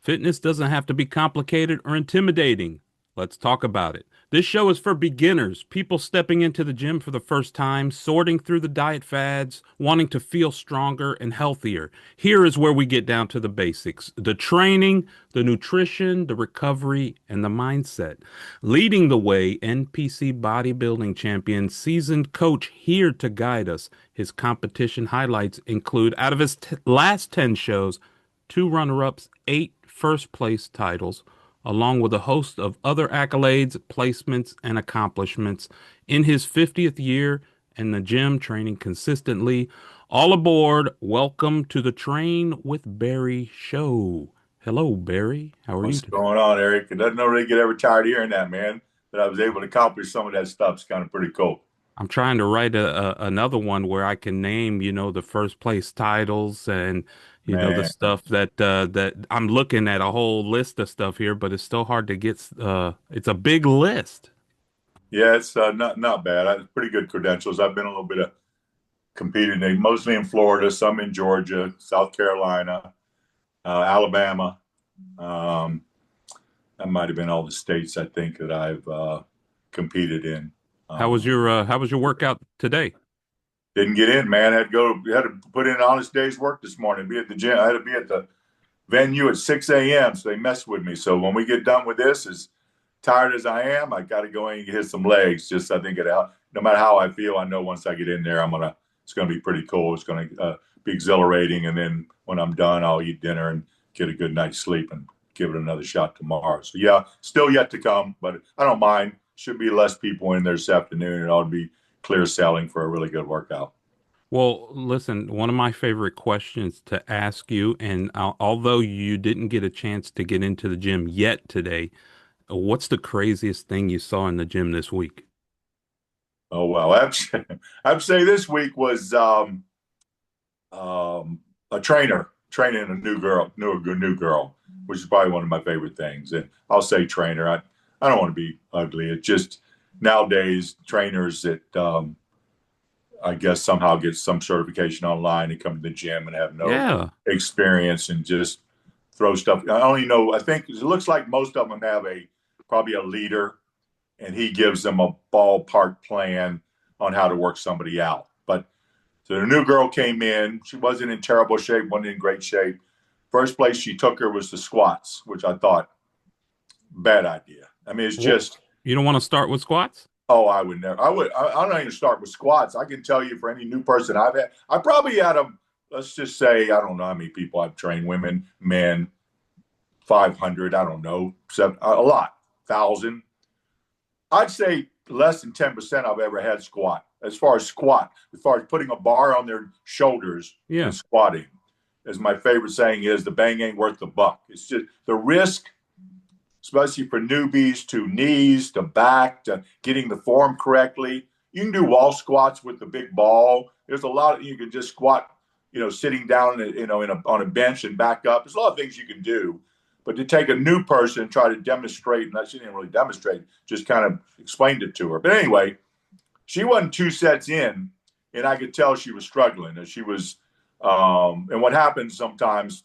Fitness doesn't have to be complicated or intimidating. Let's talk about it. This show is for beginners, people stepping into the gym for the first time, sorting through the diet fads, wanting to feel stronger and healthier. Here is where we get down to the basics: the training, the nutrition, the recovery, and the mindset. Leading the way, NPC bodybuilding champion, seasoned coach here to guide us. His competition highlights include, out of his last 10 shows, two runner ups, eight first place titles, along with a host of other accolades, placements, and accomplishments in his 50th year in the gym, training consistently. All aboard. Welcome to the Train with Barry show. Hello, Barry. How are you What's today? going on, Eric? It doesn't really get ever tired of hearing that, man. That I was able to accomplish some of that stuff's kind of pretty cool. I'm trying to write another one where I can name, the first place titles and, the Man, stuff that I'm looking at a whole list of stuff here, but it's still hard to get. It's a big list. yeah, it's not bad. I have pretty good credentials. I've been a little bit of competing, mostly in Florida, some in Georgia, South Carolina, Alabama. Um, that might have been all the states I think that I've competed in. Um, How was your workout today? didn't get in, man. Had to put in an honest day's work this morning. Be at the gym. I had to be at the venue at 6 a.m. So they messed with me. So when we get done with this, as tired as I am, I got to go in and hit some legs. Just I think no matter how I feel, I know once I get in there, it's gonna be pretty cool. It's gonna be exhilarating. And then when I'm done, I'll eat dinner and get a good night's sleep and give it another shot tomorrow. So yeah, still yet to come, but I don't mind. Should be less people in there this afternoon. It ought to be clear sailing for a really good workout. Well, listen, one of my favorite questions to ask you, and although you didn't get a chance to get into the gym yet today, what's the craziest thing you saw in the gym this week? Oh well, I'd say this week was a trainer training a new girl, which is probably one of my favorite things. And I'll say trainer. I don't want to be ugly. It's just nowadays trainers that I guess somehow get some certification online and come to the gym and have no Yeah. experience and just throw stuff. I only know. I think it looks like most of them have probably a leader, and he gives them a ballpark plan on how to work somebody out. But so the new girl came in. She wasn't in terrible shape, wasn't in great shape. First place she took her was the squats, which I thought bad idea. I mean, it's Wh- just, You don't want to start with squats? oh, I would never. I'm not even start with squats. I can tell you for any new person I've had, I probably had a. Let's just say I don't know how many people I've trained, women, men, 500. I don't know, a lot, 1,000. I'd say less than 10% I've ever had squat. As far as putting a bar on their shoulders Yeah. and squatting, as my favorite saying is, the bang ain't worth the buck. It's just the risk, especially for newbies, to knees, to back, to getting the form correctly. You can do wall squats with the big ball. There's a lot you can just squat, sitting down, on a bench and back up. There's a lot of things you can do. But to take a new person and try to demonstrate, and she didn't really demonstrate, just kind of explained it to her. But anyway, she wasn't two sets in, and I could tell she was struggling. And she was, and what happens sometimes,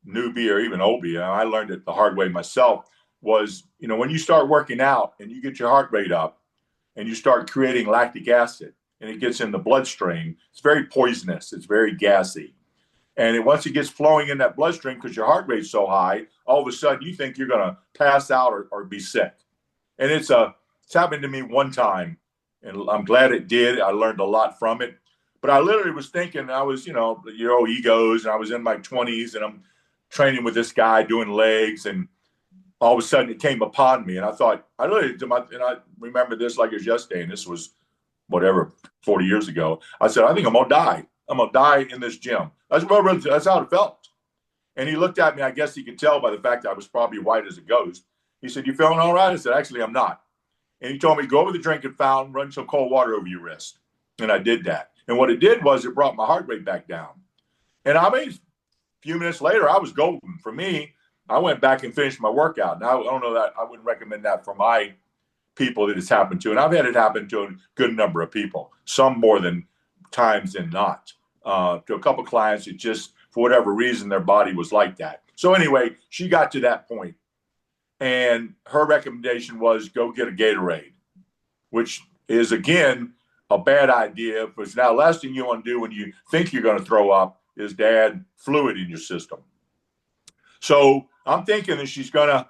newbie or even OB, and I learned it the hard way myself, was, when you start working out and you get your heart rate up and you start creating lactic acid and it gets in the bloodstream, it's very poisonous. It's very gassy. Once it gets flowing in that bloodstream because your heart rate's so high, all of a sudden you think you're going to pass out or be sick. And it's happened to me one time, and I'm glad it did. I learned a lot from it. But I literally was thinking, I was, egos, and I was in my 20s, and I'm training with this guy doing legs, and all of a sudden it came upon me, and I thought, and I remember this like it was yesterday, and this was whatever 40 years ago. I said, I think I'm gonna die. I'm gonna die in this gym. That's how it felt. And he looked at me. I guess he could tell by the fact that I was probably white as a ghost. He said, "You feeling all right?" I said, "Actually, I'm not." And he told me, "Go over the drinking fountain, run some cold water over your wrist." And I did that. And what it did was it brought my heart rate back down. And I mean, a few minutes later, I was golden. For me, I went back and finished my workout. Now, I don't know that I wouldn't recommend that for my people that it's happened to. And I've had it happen to a good number of people, some more than times than not. To a couple of clients, it just, for whatever reason, their body was like that. So anyway, she got to that point, and her recommendation was go get a Gatorade, which is again a bad idea. Because now, last thing you want to do when you think you're going to throw up is to add fluid in your system. So I'm thinking that she's going to,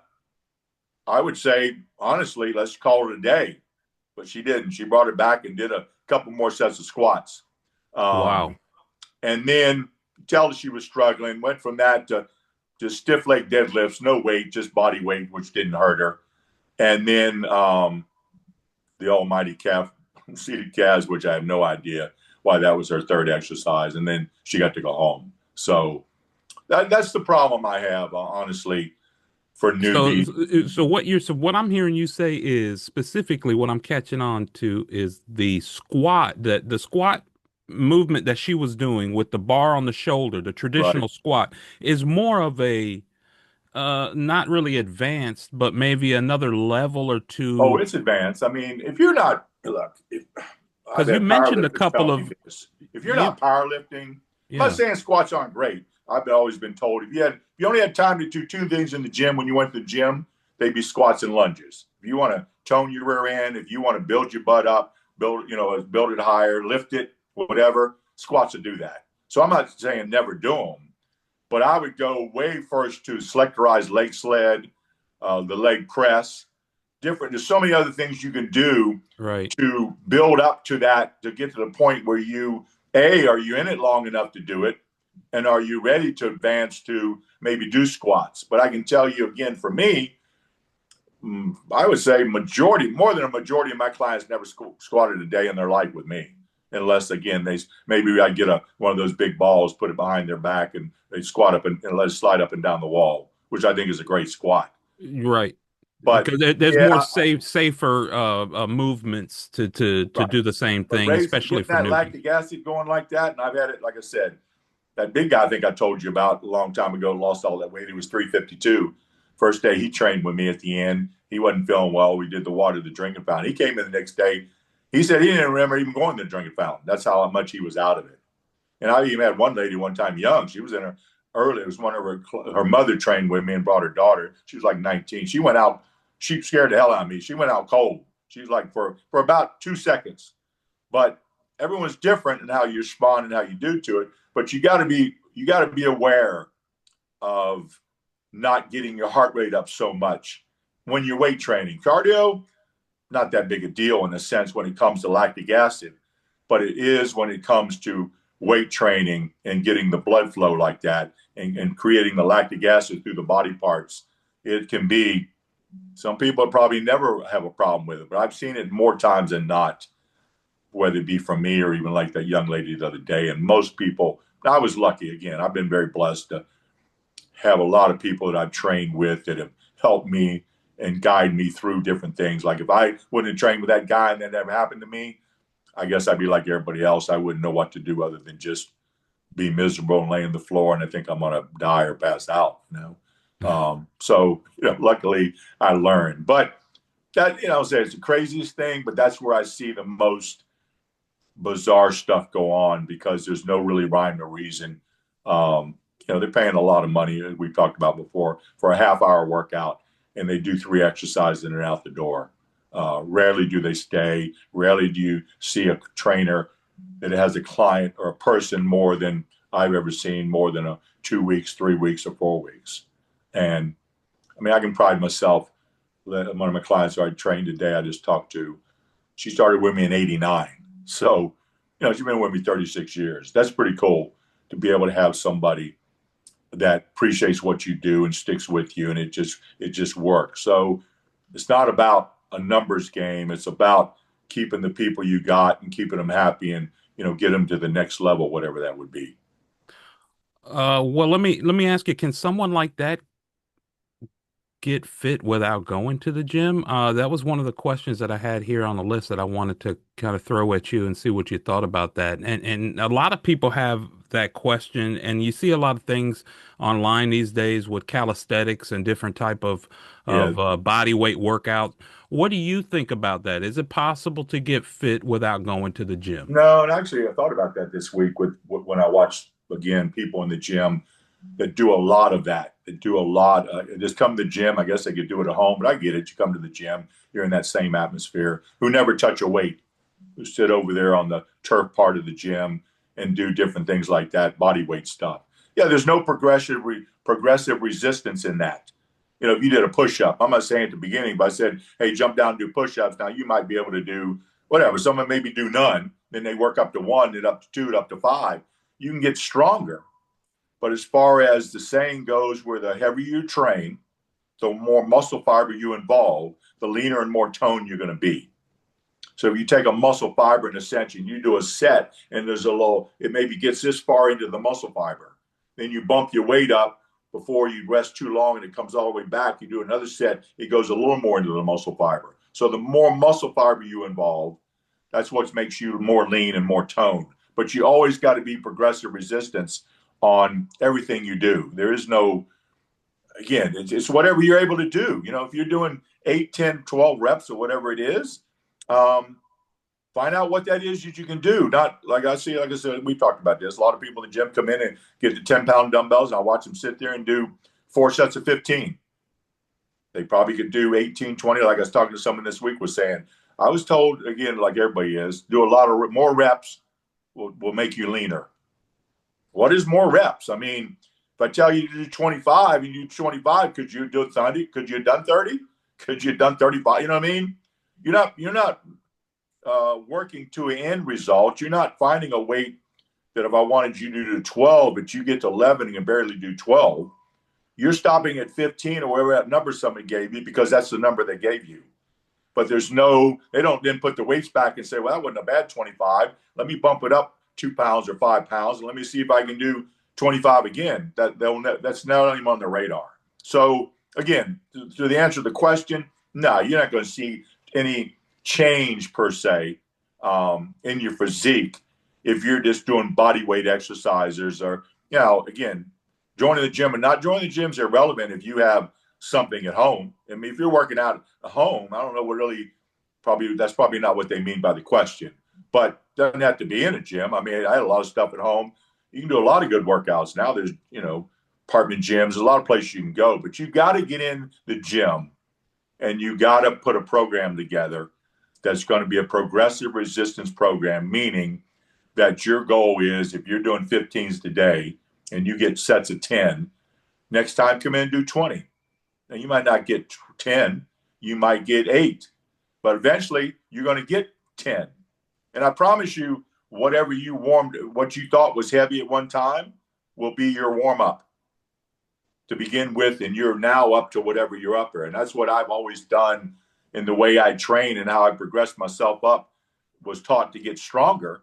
I would say, honestly, let's call it a day. But she didn't. She brought it back and did a couple more sets of squats. Wow. And then tell her she was struggling, went from that to stiff leg deadlifts, no weight, just body weight, which didn't hurt her. And then the almighty calf, seated calves, which I have no idea why that was her third exercise. And then she got to go home. So that's the problem I have, honestly, for So, newbies. so what I'm hearing you say is specifically what I'm catching on to is the squat, the squat movement that she was doing with the bar on the shoulder, the Right. traditional squat is more of a not really advanced, but maybe another level or Oh, two. it's advanced. I mean, if you're not, look, I've Because you had mentioned a powerlifters couple tell me of this. If you're you, not powerlifting, I'm not yeah, saying squats aren't great. I've always been told if you only had time to do two things in the gym when you went to the gym, they'd be squats and lunges. If you want to tone your rear end, if you want to build your butt up, build it higher, lift it, whatever, squats will do that. So I'm not saying never do them, but I would go way first to selectorized leg sled, the leg press, different. There's so many other things you can do right. to build up to that to get to the point where are you in it long enough to do it, and are you ready to advance to maybe do squats? But I can tell you again, for me, I would say more than a majority of my clients never squatted a day in their life with me, unless again maybe I get one of those big balls, put it behind their back, and they squat up and let it slide up and down the wall, which I think is a great squat. Right. But Because there's more yeah, safer movements to right. do the same But thing, raising, especially getting for that newbies. lactic acid going like that, and I've had it, like I said, that big guy I think I told you about a long time ago lost all that weight. He was 352. First day he trained with me at the end. He wasn't feeling well. We did the water, the drinking fountain. He came in the next day. He said he didn't remember even going to the drinking fountain. That's how much he was out of it. And I even had one lady one time young. She was in her early. It was one of her mother trained with me and brought her daughter. She was like 19. She went out. She scared the hell out of me. She went out cold. She was like for about 2 seconds. But everyone's different in how you respond and how you do to it. But you got to be aware of not getting your heart rate up so much when you're weight training. Cardio, not that big a deal in a sense when it comes to lactic acid, but it is when it comes to weight training and getting the blood flow like that and creating the lactic acid through the body parts. It can be, some people probably never have a problem with it, but I've seen it more times than not, whether it be from me or even like that young lady the other day. And most people, I was lucky again. I've been very blessed to have a lot of people that I've trained with that have helped me and guide me through different things. Like if I wouldn't have trained with that guy and that ever happened to me, I guess I'd be like everybody else. I wouldn't know what to do other than just be miserable and lay on the floor and I think I'm gonna die or pass out, you know. So luckily I learned. But that, say it's the craziest thing, but that's where I see the most bizarre stuff go on because there's no really rhyme or reason. They're paying a lot of money, as we talked about before, for a half-hour workout, and they do 3 exercises and they're out the door. Rarely do they stay. Rarely do you see a trainer that has a client or a person more than I've ever seen, more than 2 weeks, 3 weeks, or 4 weeks. And I mean, I can pride myself. One of my clients who I trained today, I just talked to, she started with me in '89. So, she's been with me 36 years. That's pretty cool to be able to have somebody that appreciates what you do and sticks with you, and it just works. So it's not about a numbers game. It's about keeping the people you got and keeping them happy and get them to the next level, whatever that would be. Well, let me ask you, can someone like that get fit without going to the gym? That was one of the questions that I had here on the list that I wanted to kind of throw at you and see what you thought about that. And a lot of people have that question, and you see a lot of things online these days with calisthenics and different type Yeah. of body weight workout. What do you think about that? Is it possible to get fit without going to the gym? No, and actually, I thought about that this week with when I watched again, people in the gym that do a lot of that, that do a lot. Just come to the gym. I guess they could do it at home, but I get it. You come to the gym, you're in that same atmosphere, who never touch a weight, who sit over there on the turf part of the gym and do different things like that, body weight stuff. Yeah, there's no progressive resistance in that. You know, if you did a push-up, I'm not saying at the beginning, but I said, hey, jump down and do push-ups. Now you might be able to do whatever. Someone maybe do none, then they work up to one, then up to two, up to five. You can get stronger. But as far as the saying goes, where the heavier you train, the more muscle fiber you involve, the leaner and more toned you're going to be. So if you take a muscle fiber in a sense and you do a set and there's a low, it maybe gets this far into the muscle fiber. Then you bump your weight up before you rest too long and it comes all the way back. You do another set, it goes a little more into the muscle fiber. So the more muscle fiber you involve, that's what makes you more lean and more toned. But you always got to be progressive resistance on everything you do. There is no, again, it's whatever you're able to do. You know, if you're doing 8, 10, 12 reps or whatever it is, find out what that is that you can do. Not like I said, we talked about this. A lot of people in the gym come in and get the 10-pound dumbbells, and I watch them sit there and do 4 sets of 15. They probably could do 18, 20. Like I was talking to someone this week was saying, I was told, again, like everybody is, do a lot of more reps will make you leaner. What is more reps? I mean, if I tell you to do 25 and you do 25, could you do 30? Could you have done 30? Could you have done 35? You know what I mean? You're not working to an end result. You're not finding a weight that if I wanted you to do 12, but you get to 11 and can barely do 12. You're stopping at 15 or whatever that number somebody gave you because that's the number they gave you. But they don't then put the weights back and say, well, that wasn't a bad 25. Let me bump it up 2 pounds or 5 pounds. And let me see if I can do 25 again. That's not even on the radar. So again, to the answer to the question, no, you're not going to see any change per se in your physique if you're just doing body weight exercises or, again, joining the gym and not joining the gym is irrelevant if you have something at home. I mean, if you're working out at home, I don't know what really that's probably not what they mean by the question, but doesn't have to be in a gym. I mean, I had a lot of stuff at home. You can do a lot of good workouts. Now there's, apartment gyms, there's a lot of places you can go, but you got to get in the gym and you got to put a program together that's going to be a progressive resistance program, meaning that your goal is if you're doing 15s today and you get sets of 10, next time come in and do 20. Now, you might not get 10, you might get 8, but eventually you're going to get 10. And I promise you, whatever what you thought was heavy at one time will be your warm-up to begin with, and you're now up to whatever you're up there. And that's what I've always done in the way I train and how I progressed myself up, was taught to get stronger,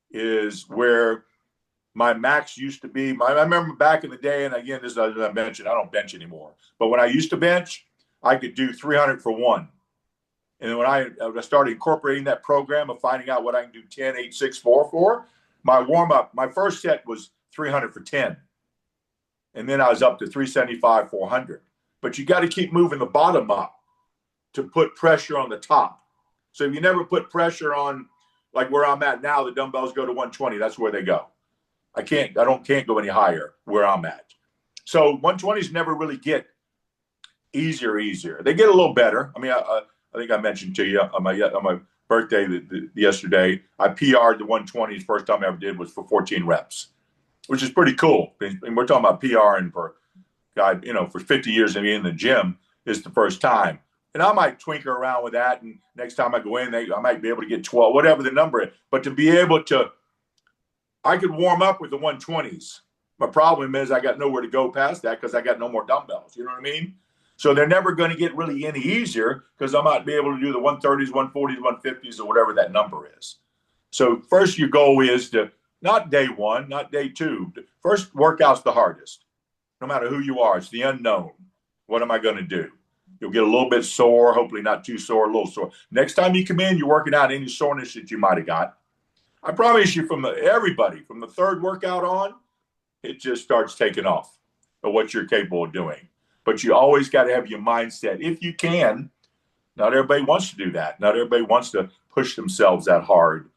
is where my max used to be. I remember back in the day, and again, this as I mentioned, I don't bench anymore. But when I used to bench, I could do 300 for one. And when I started incorporating that program of finding out what I can do 10, 8, 6, 4 for, my warm-up, my first set was 300 for 10. And then I was up to 375, 400. But you got to keep moving the bottom up to put pressure on the top. So if you never put pressure on, like where I'm at now, the dumbbells go to 120. That's where they go. I can't go any higher where I'm at. So 120s never really get easier. They get a little better. I mean, I think I mentioned to you on my birthday yesterday, I PR'd the 120s. First time I ever did was for 14 reps, which is pretty cool. And we're talking about PRing for for 50 years in the gym is the first time. And I might twinkle around with that. And next time I go in, I might be able to get 12, whatever the number is. But to be able to, I could warm up with the 120s. My problem is I got nowhere to go past that because I got no more dumbbells. You know what I mean? So they're never going to get really any easier because I might be able to do the 130s, 140s, 150s, or whatever that number is. So first your goal is to, not day one, not day two. First workout's the hardest. No matter who you are, it's the unknown. What am I going to do? You'll get a little bit sore, hopefully not too sore, a little sore. Next time you come in, you're working out any soreness that you might have got. I promise you everybody, from the third workout on, it just starts taking off of what you're capable of doing. But you always got to have your mindset. If you can, not everybody wants to do that. Not everybody wants to push themselves that hard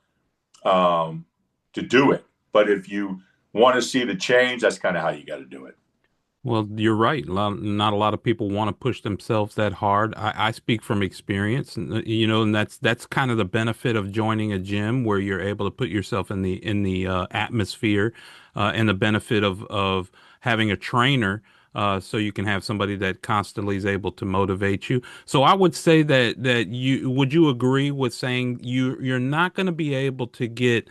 to do it. But if you want to see the change, that's kind of how you got to do it. Well, you're right. Not a lot of people want to push themselves that hard. I speak from experience, and that's kind of the benefit of joining a gym where you're able to put yourself in the atmosphere, and the benefit of having a trainer, so you can have somebody that constantly is able to motivate you. So I would say that would you agree with saying you're not going to be able to get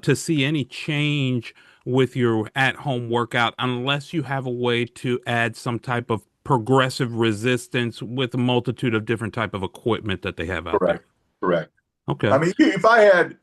to see any change with your at-home workout unless you have a way to add some type of progressive resistance with a multitude of different type of equipment that they have out there. Correct. Correct. Okay. I mean, if I had,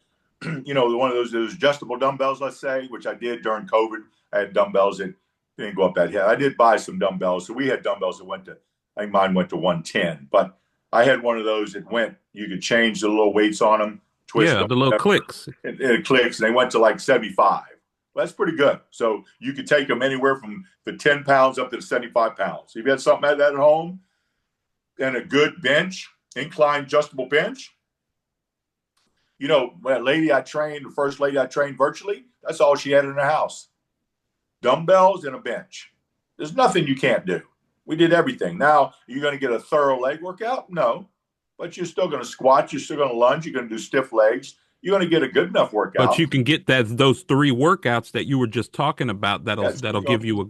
one of those adjustable dumbbells, let's say, which I did during COVID, I had dumbbells that didn't go up that high. I did buy some dumbbells. So we had dumbbells that went to, I think mine went to 110, but I had one of those that you could change the little weights on them, twist Yeah, them, the little clicks. and it clicks, and they went to like 75. Well, that's pretty good. So you could take them anywhere from the 10 pounds up to the 75 pounds. If you had something like that at home and a good bench, incline adjustable bench, that lady I trained, the first lady I trained virtually, that's all she had in her house. Dumbbells and a bench. There's nothing you can't do. We did everything. Now, you're going to get a thorough leg workout? No. But you're still going to squat. You're still going to lunge. You're going to do stiff legs. You're going to get a good enough But workout. you can get those three workouts that you were just talking about Yes, that'll give you a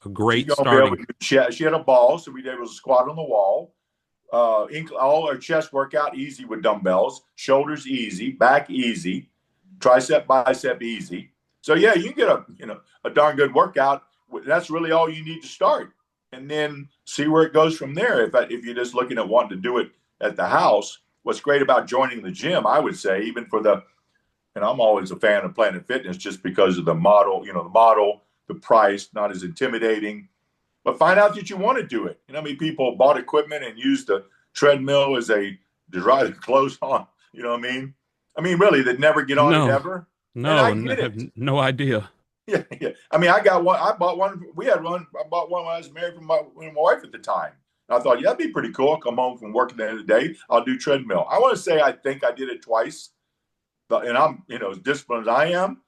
she's great going to be able starting. to. She had a ball, so we were able to squat on the wall. All our chest workout easy with dumbbells, shoulders easy, back easy, tricep, bicep easy. So yeah, you can get a darn good workout. That's really all you need to start, and then see where it goes from there. If you're just looking at wanting to do it at the house, what's great about joining the gym, I would say, even and I'm always a fan of Planet Fitness just because of the model, the price, not as intimidating. But find out that you want to do it. I mean, people bought equipment and used the treadmill to dry their clothes on. You know what I mean? I mean, really, that never get on it No, ever. And no, I get have it. no idea. Yeah, yeah. I mean, I got one. I bought one. We had one. I bought one when I was married with my wife at the time. And I thought, yeah, that'd be pretty cool. I'll come home from work at the end of the day. I'll do treadmill. I want to say I think I did it twice. And I'm, as disciplined as I am.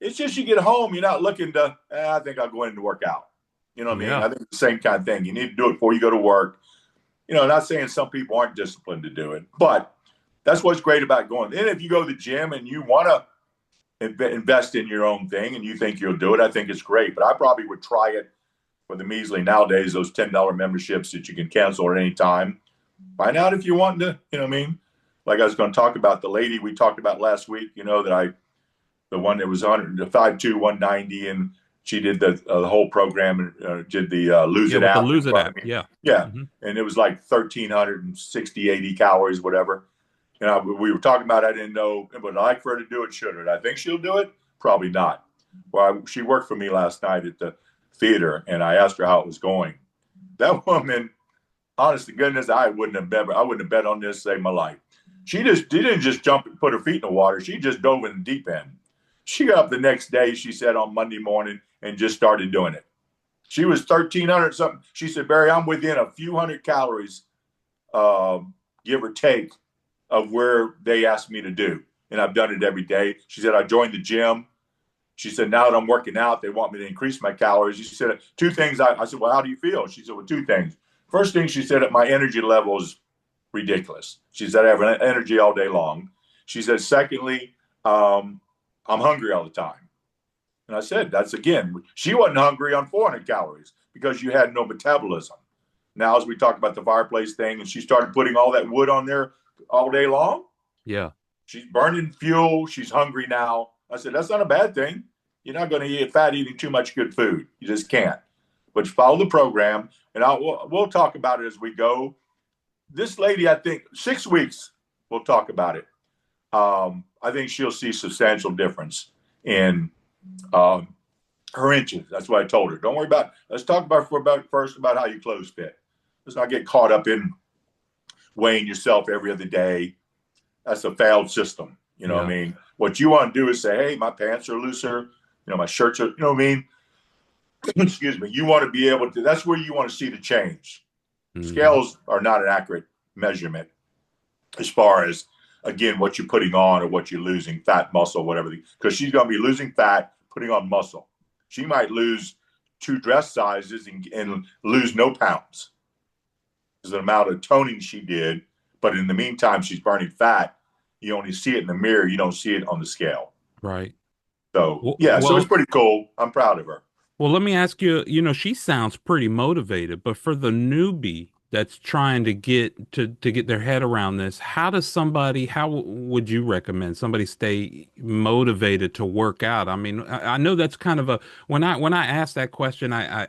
It's just you get home, you're not looking to, I think I'll go in and work out. You know what I mean? Yeah. I think it's the same kind of thing. You need to do it before you go to work. Not saying some people aren't disciplined to do it, but that's what's great about going. And if you go to the gym and you want to invest in your own thing and you think you'll do it, I think it's great. But I probably would try it for the measly nowadays, those $10 memberships that you can cancel at any time. Find out if you want to, like I was going to talk about the lady we talked about last week, the one that was 5'2", 190, and she did the whole program and did the Lose Yeah, It with the app. Lose It app. Yeah. Yeah. Hmm. And it was like 1,360, 80 calories, whatever. And we were talking about, I didn't know, would I like for her to do it? Should her? I think she'll do it? Probably not. Well, she worked for me last night at the theater, and I asked her how it was going. That woman, honest to goodness, I wouldn't have bet on this to save my life. She didn't just jump and put her feet in the water. She just dove in the deep end. She got up the next day, she said, on Monday morning, and just started doing it. She was 1,300 something. She said, Barry, I'm within a few hundred calories, give or take, of where they asked me to do. And I've done it every day. She said, I joined the gym. She said, now that I'm working out, they want me to increase my calories. She said, two things. I said, well, how do you feel? She said, well, two things. First thing, she said, my energy level is ridiculous. She said, I have energy all day long. She said, secondly, I'm hungry all the time. And I said, that's again, she wasn't hungry on 400 calories because you had no metabolism. Now, as we talk about the fireplace thing, and she started putting all that wood on there all day long. Yeah. She's burning fuel. She's hungry now. I said, that's not a bad thing. You're not going to get fat eating too much good food. You just can't. But follow the program, and we'll talk about it as we go. This lady, I think, 6 weeks, we'll talk about it. I think she'll see substantial difference in her inches. That's what I told her. Don't worry about. Let's talk first about how your clothes fit. Let's not get caught up in weighing yourself every other day. That's a failed system. You know what I mean? What you want to do is say, hey, my pants are looser. My shirts are. You know what I mean? Excuse me. You want to be able to. That's where you want to see the change. Mm-hmm. Scales are not an accurate measurement as far as, again, what you're putting on or what you're losing, fat, muscle, whatever, because she's going to be losing fat, putting on muscle. She might lose 2 dress sizes and lose no pounds. There's an amount of toning she did, but in the meantime, she's burning fat. You only see it in the mirror. You don't see it on the scale. Right. So Well, yeah, so it's well, pretty cool. I'm proud of her. well, let me ask you, she sounds pretty motivated, but for the newbie that's trying to get their head around this, how would you recommend somebody stay motivated to work out? I mean, I know that's kind of a when I ask that question, I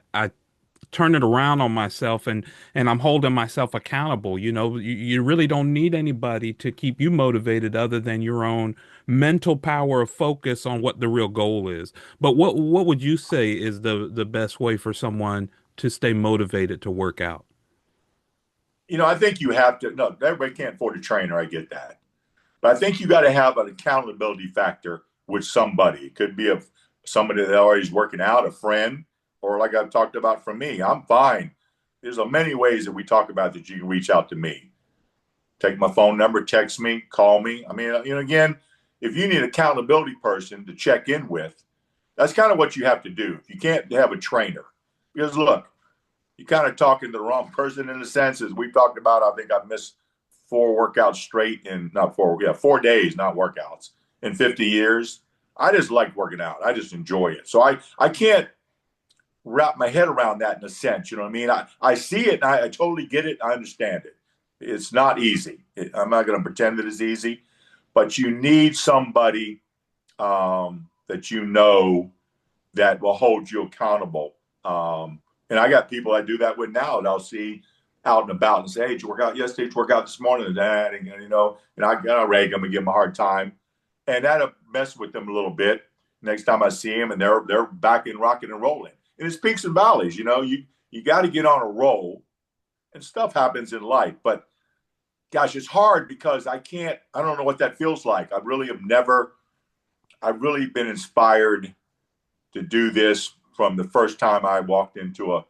turn it around on myself and I'm holding myself accountable. You really don't need anybody to keep you motivated other than your own mental power of focus on what the real goal is. But what would you say is the best way for someone to stay motivated to work out? I think you have to. No, everybody can't afford a trainer. I get that, but I think you got to have an accountability factor with somebody. It could be somebody that already is working out, a friend, or like I've talked about from me. I'm fine. There's a many ways that we talk about that you can reach out to me. Take my phone number, text me, call me. I mean, again, if you need an accountability person to check in with, that's kind of what you have to do. You can't have a trainer because look, you're kind of talking to the wrong person in the sense as we talked about. I think I missed 4 workouts straight in not 4, yeah, 4 days, not workouts in 50 years. I just like working out. I just enjoy it. So I can't wrap my head around that in a sense. You know what I mean? I see it and I totally get it. I understand it. It's not easy. I'm not going to pretend that it's easy, but you need somebody that that will hold you accountable. And I got people I do that with now that I'll see out and about and say, hey, did you work out yesterday? Did you work out this morning? And I gotta rag them and give them a hard time. And that'll mess with them a little bit. Next time I see them and they're back in rocking and rolling. And it's peaks and valleys, you got to get on a roll and stuff happens in life. But gosh, it's hard because I don't know what that feels like. I've really been inspired to do this from the first time I walked into a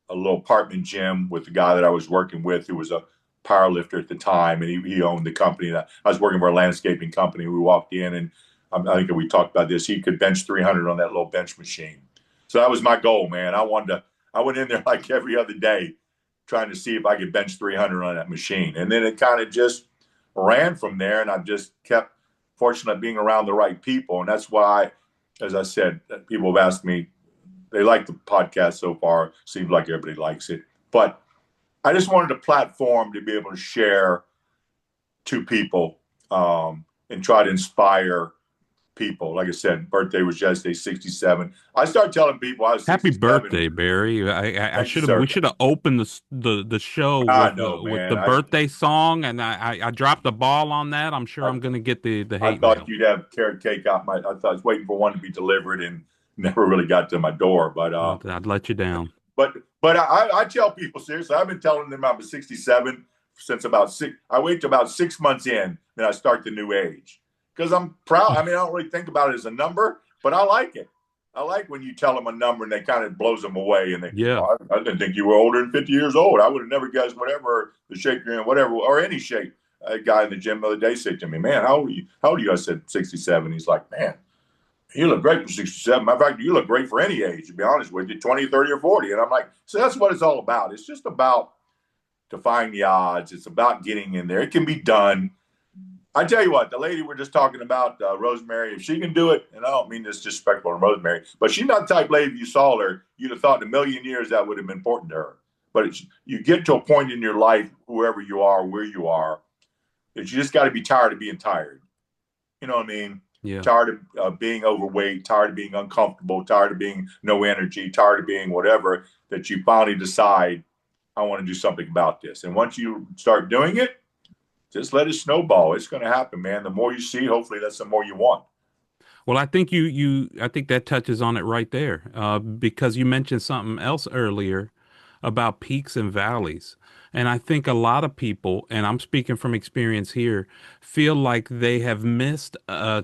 little apartment gym with the guy that I was working with, who was a power lifter at the time, and he owned the company. That I was working for a landscaping company. We walked in, and I think we talked about this. He could bench 300 on that little bench machine. So that was my goal, man. I went in there like every other day, trying to see if I could bench 300 on that machine, and then it kind of just ran from there. And I've just kept fortunate being around the right people, and that's why, as I said, people have asked me. They like the podcast so far. Seems like everybody likes it. But I just wanted a platform to be able to share to people and try to inspire people. Like I said, birthday was yesterday, 67. I started telling people I was Happy 67. birthday, Barry. I Thank you, should have we sir. should have opened the show I with know, the man. birthday song, and I dropped the ball on that. I'm sure I, I'm gonna get the I hate thought mail. you'd have carrot cake out my. I thought I was waiting for one to be delivered and never really got to my door. I'd let you down. But I tell people seriously, I've been telling them I'm 67 since about six. I wait till about 6 months in, then I start the new age because I'm proud. I mean, I don't really think about it as a number, but I like it. I like when you tell them a number and they kind of blows them away and Yeah. I didn't think you were older than 50 years old. I would have never guessed whatever the shape you're in, whatever, or any shape. A guy in the gym the other day said to me, man, how old are you? How old are you? I said, 67. He's like, man, you look great for 67. Matter of fact, you look great for any age, to be honest with you, 20, 30, or 40. And I'm like, so that's what it's all about. It's just about defying the odds. It's about getting in there. It can be done. I tell you what, the lady we're just talking about, Rosemary, if she can do it, and I don't mean this disrespectful to Rosemary, but she's not the type of lady, if you saw her, you'd have thought in a million years that would have been important to her. But you get to a point in your life, whoever you are, where you are, that you just got to be tired of being tired. You know what I mean? Yeah. Tired of being overweight, tired of being uncomfortable, tired of being no energy, tired of being whatever, that you finally decide, I want to do something about this. And once you start doing it, just let it snowball. It's going to happen, man. The more you see, hopefully that's the more you want. Well, I think I think that touches on it right there, because you mentioned something else earlier about peaks and valleys. And I think a lot of people, and I'm speaking from experience here, feel like they have missed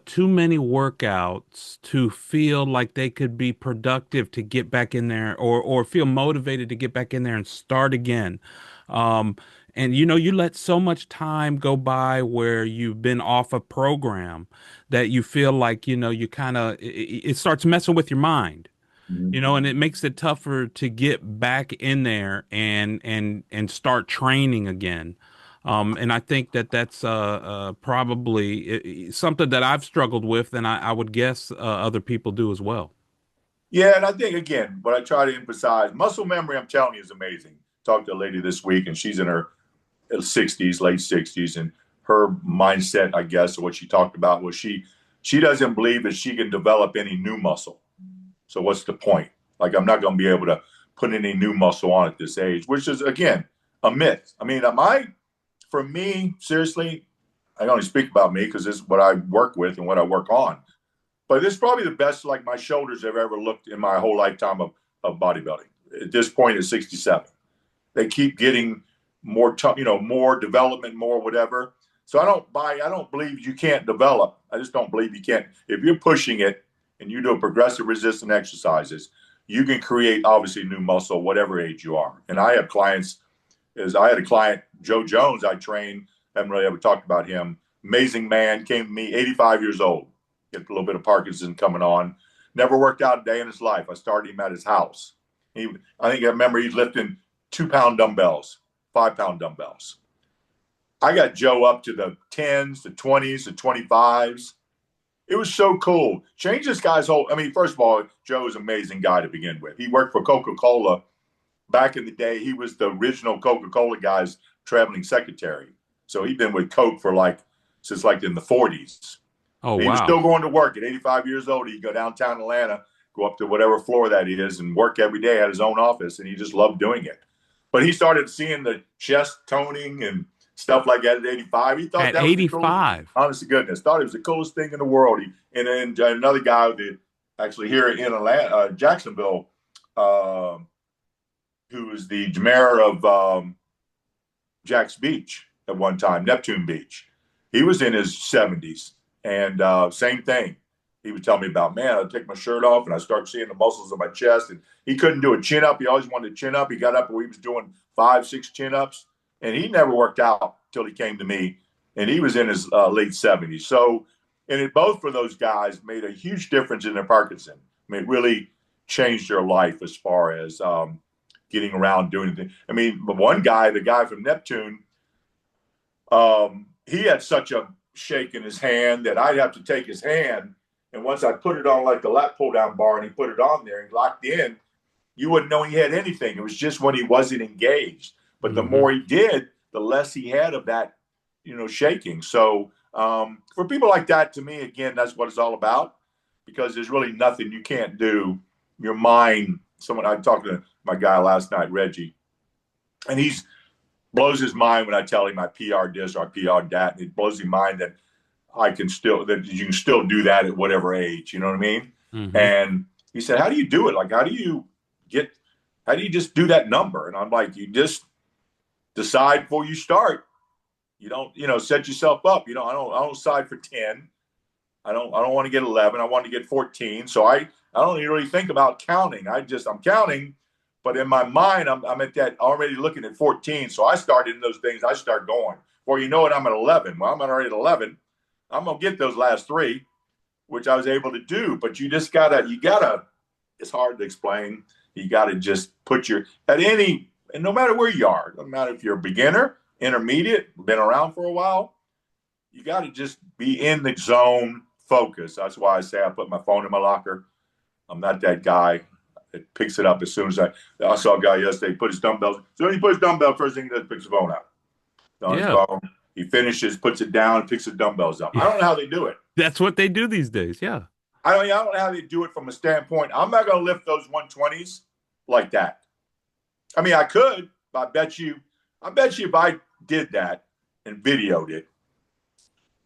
too many workouts to feel like they could be productive to get back in there or feel motivated to get back in there and start again. Um, And you let so much time go by where you've been off a program that you feel like, you kind of it starts messing with your mind. Mhm. And it makes it tougher to get back in there and start training again. And I think that that's probably something that I've struggled with, and I would guess other people do as well. Yeah, and I think again, what I try to emphasize, muscle memory, I'm telling you, is amazing. Talked to a lady this week, and she's in her 60s, late 60s, and her mindset, I guess, or what she talked about was she doesn't believe that she can develop any new muscle. So what's the point? Like I'm not going to be able to put any new muscle on at this age, which is again a myth. I mean, for me, seriously, I only speak about me because this is what I work with and what I work on. But this is probably the best like my shoulders have ever looked in my whole lifetime of bodybuilding. At this point at 67, they keep getting more, more development, more whatever. So I don't believe you can't develop. I just don't believe you can't. If you're pushing it and you do progressive resistant exercises, you can create obviously new muscle, whatever age you are. And I have clients, as I had a client, Joe Jones, I trained, haven't really ever talked about him. Amazing man, came to me, 85 years old, get a little bit of Parkinson coming on. Never worked out a day in his life. I started him at his house. I remember he's lifting 2 pound dumbbells, 5 pound dumbbells. I got Joe up to the 10s, the 20s, the 25s. It was so cool. Changed this guy's whole. I mean, first of all, Joe is an amazing guy to begin with. He worked for Coca-Cola back in the day. He was the original Coca-Cola guy's traveling secretary. So he'd been with Coke for since in the 40s. Oh, He was wow. still going to work at 85 years old. He'd go downtown Atlanta, go up to whatever floor that is, and work every day at his own office. And he just loved doing it. But he started seeing the chest toning and stuff like that at 85. He thought At that was the coolest. 85. Honest to goodness, thought it was the coolest thing in the world. And then another guy that actually here in Atlanta, Jacksonville, who was the mayor of Jack's Beach at one time, Neptune Beach. He was in his 70s, and same thing. He would tell me about, man, I'd take my shirt off and I start seeing the muscles of my chest. And he couldn't do a chin up. He always wanted a chin up. He got up where he was doing 5, 6 chin ups, and he never worked out until he came to me. And he was in his late 70s. So, both of those guys made a huge difference in their Parkinson. I mean, it really changed their life as far as getting around doing things. I mean, one guy, the guy from Neptune, he had such a shake in his hand that I'd have to take his hand. And once I put it on like the lat pull down bar and he put it on there and locked in, you wouldn't know he had anything. It was just when he wasn't engaged. But the Hmm. more he did, the less he had of that, shaking. So for people like that, to me, again, that's what it's all about because there's really nothing you can't do. Your mind, I talked to my guy last night, Reggie, and he's blows his mind when I tell him I PR this or I PR that. And it blows his mind that that you can still do that at whatever age. You know what I mean? Hmm. And he said, how do you do it? Like, how do you just do that number? And I'm like, you just decide before you start. You don't, set yourself up. I don't decide for 10. I don't want to get 11. I want to get 14. So I don't even really think about counting. I'm counting, but in my mind, I'm at that already looking at 14. So I started in those things. I start going. Before you know it, I'm at 11. Well, I'm already at 11. I'm going to get those last 3, which I was able to do. But it's hard to explain. You got to just and no matter where you are, no matter if you're a beginner, intermediate, been around for a while, you got to just be in the zone, focus. That's why I say I put my phone in my locker. I'm not that guy that picks it up as soon as I saw a guy yesterday put his dumbbells. So when he puts his dumbbell, first thing he does, picks the phone out on his Yeah. phone. He finishes, puts it down, picks the dumbbells up. I don't know how they do it. That's what they do these days. Yeah. I don't know how they do it from a standpoint. I'm not going to lift those 120s like that. I mean, I could, but I bet you if I did that and videoed it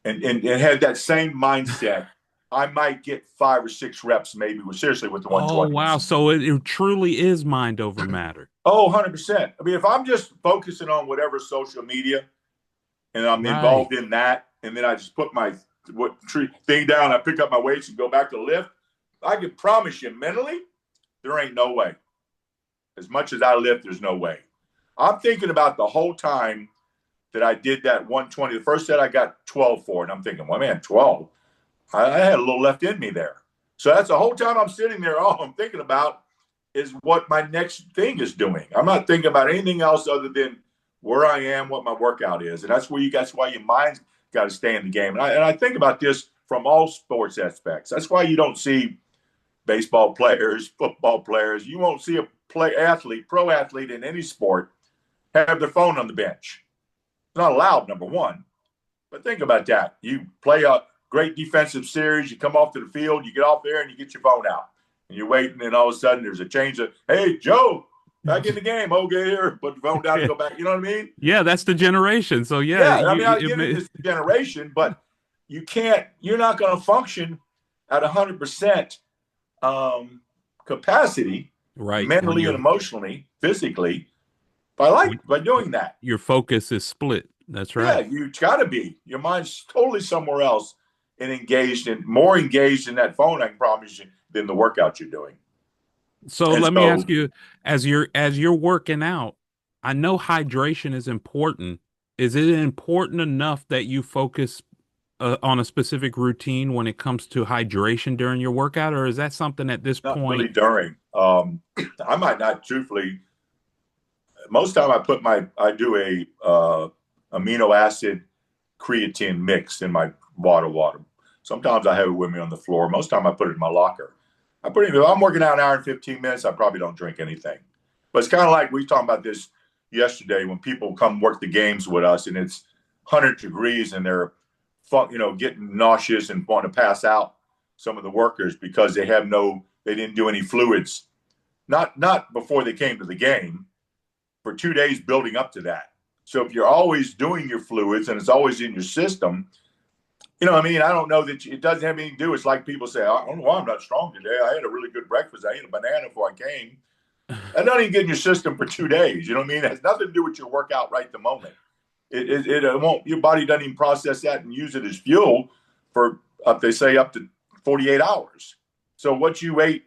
and had that same mindset, I might get 5 or 6 reps maybe seriously with the Oh, wow. 120s. So it truly is mind over matter. Oh, 100%. I mean, if I'm just focusing on whatever social media and I'm Right. involved in that, and then I just put my thing down, I pick up my weights and go back to lift, I can promise you mentally, there ain't no way. As much as I lift, there's no way. I'm thinking about the whole time that I did that 120. The first set I got 12 for, and I'm thinking, well, man, 12. I had a little left in me there. So that's the whole time I'm sitting there. All I'm thinking about is what my next thing is doing. I'm not thinking about anything else other than where I am, what my workout is, and that's why your mind's got to stay in the game. And I think about this from all sports aspects. That's why you don't see baseball players, football players. You won't see a pro athlete in any sport have their phone on the bench. It's not allowed, number one. But think about that. You play a great defensive series, you come off to the field, you get off there and you get your phone out. And you're waiting, and all of a sudden there's a change of, hey, Joe, back in the game. Okay, here, put the phone down and go back. You know what I mean? Yeah, that's the generation. So yeah, Yeah, I mean, I get it, this generation, but you're not going to function at 100% capacity, right, mentally and emotionally, physically, by doing that. Your focus is split. That's Yeah, right. you got to be. Your mind's totally somewhere else and more engaged in that phone, I can promise you, than the workout you're doing. So And let me so, ask you, as you're working out, I know hydration is important. Is it important enough that you focus on a specific routine when it comes to hydration during your workout, or is that something at this not really point? during. I might not truthfully. Most time I do a amino acid creatine mix in my water. Sometimes I have it with me on the floor. Most time I put it in my locker. If I'm working out an hour and 15 minutes, I probably don't drink anything. But it's kind of like we were talking about this yesterday when people come work the games with us and it's 100 degrees and they're getting nauseous and wanting to pass out, some of the workers, because they didn't do any fluids. Not before they came to the game, for 2 days building up to that. So if you're always doing your fluids and it's always in your system, you know what I mean? I don't know that it doesn't have anything to do. It's like people say, I don't know why I'm not strong today. I had a really good breakfast. I ate a banana before I came. That doesn't even get in your system for 2 days. You know what I mean? It has nothing to do with your workout right at the moment. It won't. Your body doesn't even process that and use it as fuel for they say up to 48 hours. So what you ate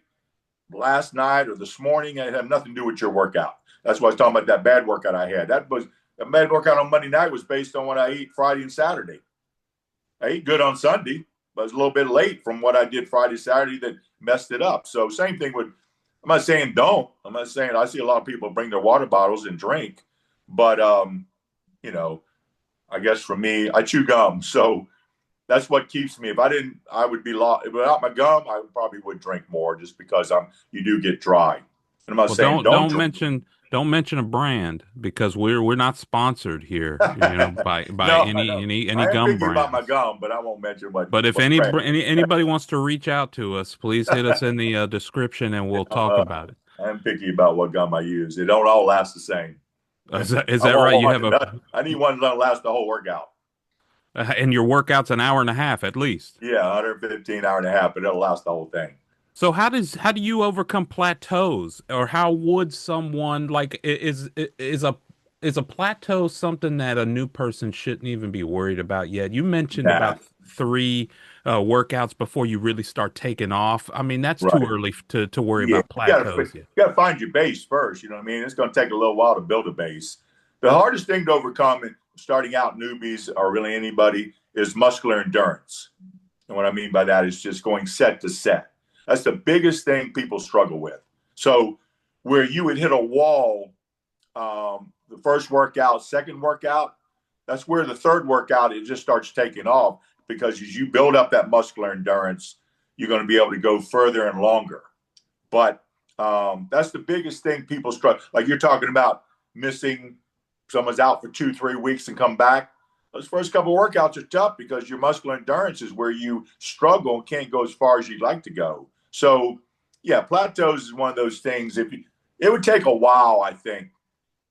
last night or this morning, it had nothing to do with your workout. That's why I was talking about that bad workout I had. That bad workout on Monday night was based on what I ate Friday and Saturday. I ate good on Sunday, but it was a little bit late from what I did Friday, Saturday that messed it up. So same thing with, I'm not saying don't. I'm not saying, I see a lot of people bring their water bottles and drink, but I guess for me, I chew gum. So that's what keeps me. If I didn't, I would be lost. Without my gum, I probably would drink more just because you do get dry. And I'm not Well, saying don't don't don't drink. mention a brand because we're not sponsored here, by No, I know. any I am gum picky about my brands. gum, but I won't mention But if what brand. anybody wants to reach out to us, please hit us in the description and we'll I'm, talk about it. I'm picky about what gum I use. They don't all last the same. Is I that want right? You one have that does. I need one that'll last the whole workout. and your workout's an hour and a half at least. Yeah, 115 hour and a half, but it'll last the whole thing. So how do you overcome plateaus, or how would someone is a plateau something that a new person shouldn't even be worried about yet? You mentioned Nah, about three workouts before you really start taking off. I mean, that's too right. early to worry Yeah, about plateaus yet. you gotta find your base first. You know what I mean? It's gonna take a little while to build a base. The hardest thing to overcome in starting out newbies or really anybody is muscular endurance. And what I mean by that is just going set to set. That's the biggest thing people struggle with. So where you would hit a wall, the first workout, second workout, that's where the third workout, it just starts taking off because as you build up that muscular endurance, you're going to be able to go further and longer. But that's the biggest thing people struggle. Like you're talking about missing, someone's out for 2-3 weeks and come back. Those first couple of workouts are tough because your muscular endurance is where you struggle and can't go as far as you'd like to go. So, yeah, plateaus is one of those things. It would take a while, I think,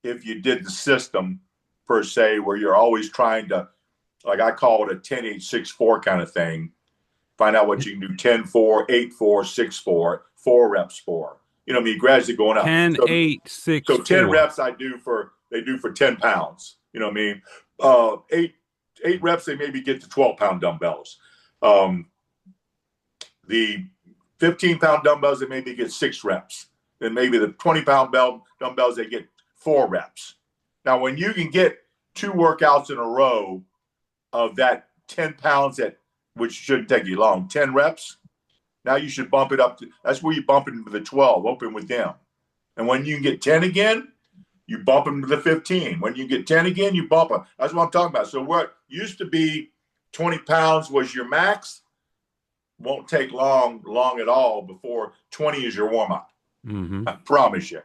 if you did the system per se, where you're always trying to, like I call it a 10-8-6-4 kind of thing. Find out what you can do 10-4, 8-4, 6-4, 4 reps for. You know, I mean, gradually going up. 10, So, 8, 6, so 10 4. reps they do for 10 pounds. You know what I mean? Eight reps, they maybe get to 12-pound dumbbells. The 15-pound dumbbells, they maybe get 6 reps. Then maybe the 20-pound dumbbells, they get 4 reps. Now, when you can get 2 workouts in a row of that 10 pounds at which shouldn't take you long, 10 reps. Now you should bump it up to, that's where you bump it into the 12, open with them. And when you can get 10 again, you bump them to the 15. When you get 10 again, you bump them. That's what I'm talking about. So what used to be 20 pounds was your max, won't take long at all before 20 is your warm up. Mm-hmm. I promise you.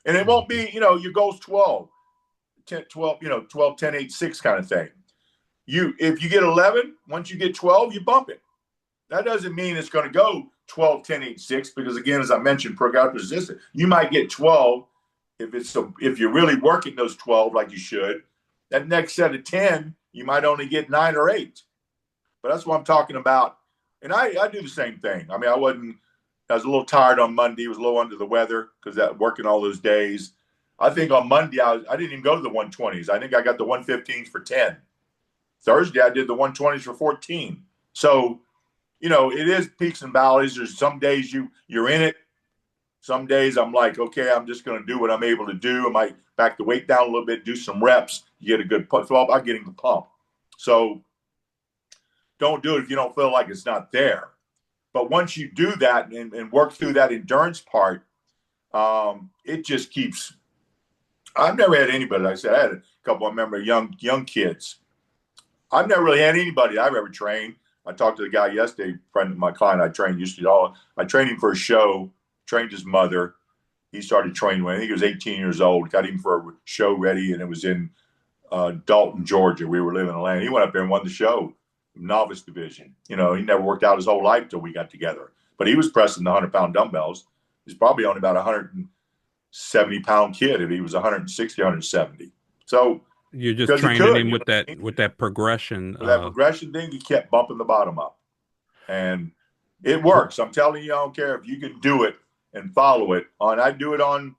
And it won't be, your goal's 12, 10, 12, 12, 10, 8, 6 kind of thing. If you get 11, once you get 12, you bump it. That doesn't mean it's going to go 12, 10, 8, 6, because again, as I mentioned, progressive resistance, you might get 12 if you're really working those 12 like you should. That next set of 10, you might only get 9 or 8. But that's what I'm talking about. And I do the same thing. I mean, I was a little tired on Monday, was a little under the weather because that working all those days. I think on Monday, I didn't even go to the 120s. I think I got the 115s for 10. Thursday, I did the 120s for 14. So, it is peaks and valleys. There's some days you're in it. Some days I'm like, okay, I'm just going to do what I'm able to do. I might back the weight down a little bit, do some reps. You get a good pump. So I'm getting the pump. So don't do it if you don't feel like it's not there. But once you do that and work through that endurance part, it just keeps. I've never had anybody, like I said, I had a couple, I remember young kids. I've never really had anybody I've ever trained. I talked to the guy yesterday, friend of my client I trained, I trained him for a show, trained his mother. He started training when I think he was 18 years old, got him for a show ready, and it was in Dalton, Georgia. We were living in Atlanta. He went up there and won the show, novice division. He never worked out his whole life till we got together. But he was pressing the 100-pound dumbbells. He's probably only about a 170-pound kid if he was 160, 170. So you're just training him with that progression. That progression thing, he kept bumping the bottom up. And it works. I'm telling you, I don't care if you can do it and follow it. I do it on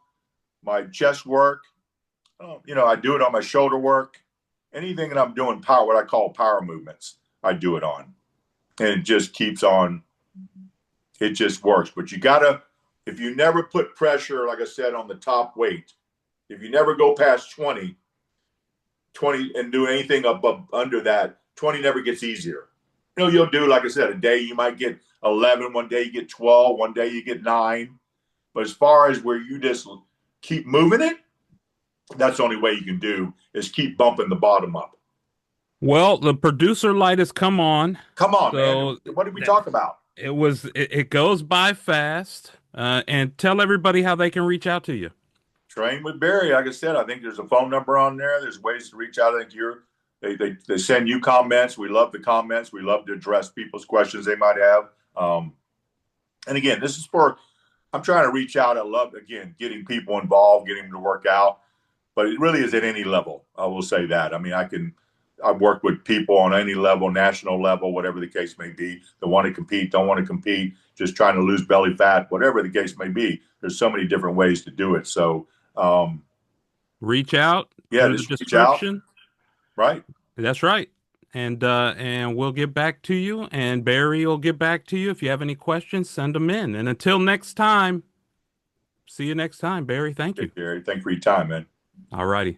my chest work. I do it on my shoulder work. Anything that I'm doing what I call power movements, I do it on. And it just keeps on. It just works. But if you never put pressure, like I said, on the top weight, if you never go past 20 and do anything under that, 20 never gets easier. You'll do, like I said, a day you might get 11, one day you get 12, one day you get 9. But as far as where you just keep moving it, that's the only way you can do is keep bumping the bottom up. Well, the producer light has come on. Come on, man. What did we talk about? It goes by fast. And tell everybody how they can reach out to you. Train with Barry. Like I said, I think there's a phone number on there. There's ways to reach out. I think they send you comments. We love the comments. We love to address people's questions they might have. And again, I'm trying to reach out. I love, again, getting people involved, getting them to work out. But it really is at any level. I will say that. I mean, I've worked with people on any level, national level, whatever the case may be, that want to compete, don't want to compete, just trying to lose belly fat, whatever the case may be. There's so many different ways to do it. So reach out through the description. Right. That's right. And we'll get back to you, and Barry will get back to you. If you have any questions, send them in. And until next time, see you next time, Barry. Thank you. Barry, thanks for your time, man. All righty.